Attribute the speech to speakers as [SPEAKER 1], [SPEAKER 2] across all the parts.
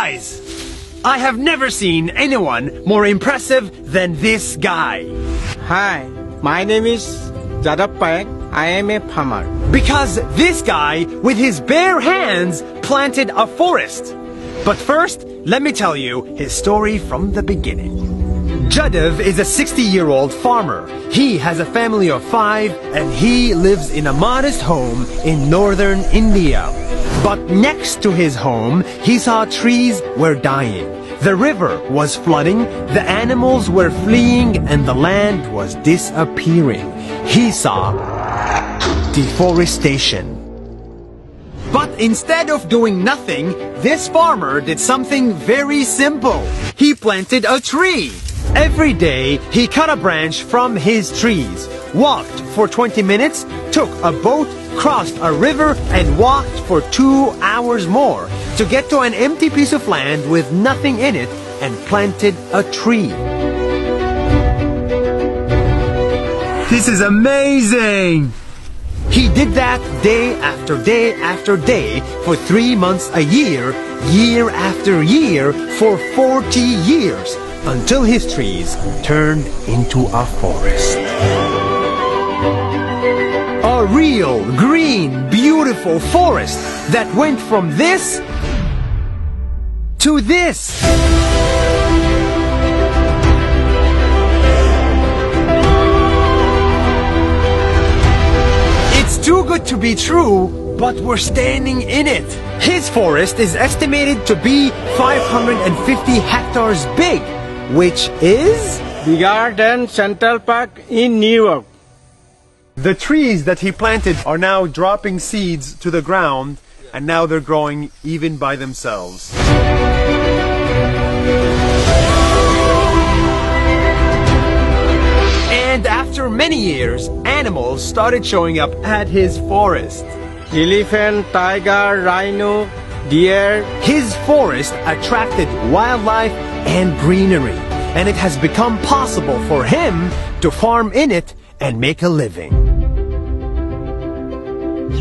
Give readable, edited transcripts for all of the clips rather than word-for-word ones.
[SPEAKER 1] Guys, I have never seen anyone more impressive than this guy.
[SPEAKER 2] Hi, my name is Jadav Payak. I am a farmer.
[SPEAKER 1] Because this guy, with his bare hands, planted a forest. But first, let me tell you his story from the beginning. Jadav is a 60-year-old farmer. He has a family of 5 and he lives in a modest home in northern India. But next to his home, he saw trees were dying. The river was flooding, the animals were fleeing, and the land was disappearing. He saw deforestation. But instead of doing nothing, this farmer did something very simple. He planted a tree. Every day, he cut a branch from his trees, walked for 20 minutes, took a boat, crossed a river, and walked for 2 hours more to get to an empty piece of land with nothing in it and planted a tree. This is amazing! He did that day after day after day for 3 months a year, year after year, for 40 years, until his trees turned into a forest. A real, green, beautiful forest that went from this to this. It's too good to be true, but we're standing in it. His forest is estimated to be 550 hectares big, which is
[SPEAKER 2] Bigger than Central Park in New York.
[SPEAKER 1] the trees that he planted are now dropping seeds to the ground, and now they're growing even by themselves. And after many years, animals started showing up at his forest.
[SPEAKER 2] Elephant, tiger, rhino, deer.
[SPEAKER 1] His forest attracted wildlife and greenery, and it has become possible for him to farm in it and make a living.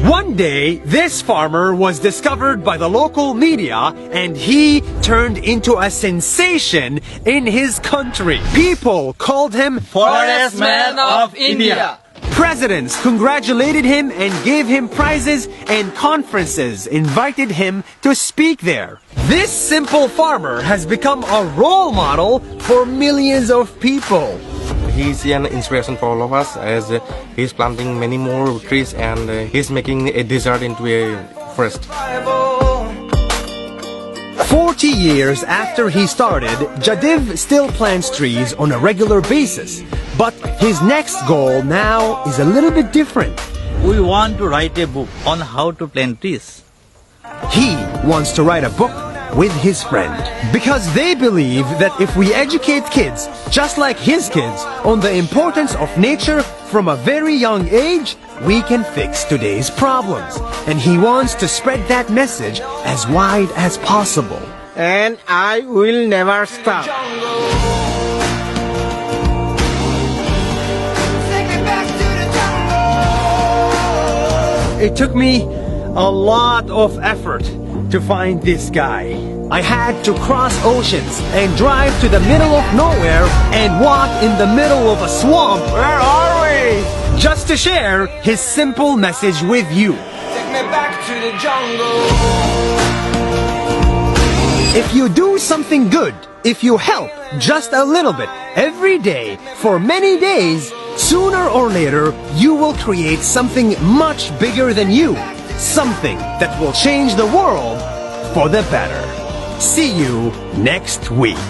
[SPEAKER 1] One day, this farmer was discovered by the local media and he turned into a sensation in his country. People called him
[SPEAKER 3] Forest Man of India.
[SPEAKER 1] Presidents congratulated him and gave him prizes, and conferences invited him to speak there. This simple farmer has become a role model for millions of people.
[SPEAKER 4] He's an inspiration for all of us, as he's planting many more trees and he's making a desert into a forest.
[SPEAKER 1] 40 years after he started, Jadav still plants trees on a regular basis. But his next goal now is a little bit different.
[SPEAKER 3] We want to write a book on how to plant trees.
[SPEAKER 1] He wants to write a book with his friend, because they believe that if we educate kids, just like his kids, on the importance of nature from a very young age, we can fix today's problems. And he wants to spread that message as wide as possible.
[SPEAKER 2] And I will never stop.
[SPEAKER 1] It took me a lot of effort to find this guy. I had to cross oceans and drive to the middle of nowhere and walk in the middle of a swamp. Where are we? Just to share his simple message with you.
[SPEAKER 5] Take me back to the jungle.
[SPEAKER 1] If you do something good, if you help just a little bit every day for many days, sooner or later you will create something much bigger than you. Something that will change the world for the better. See you next week.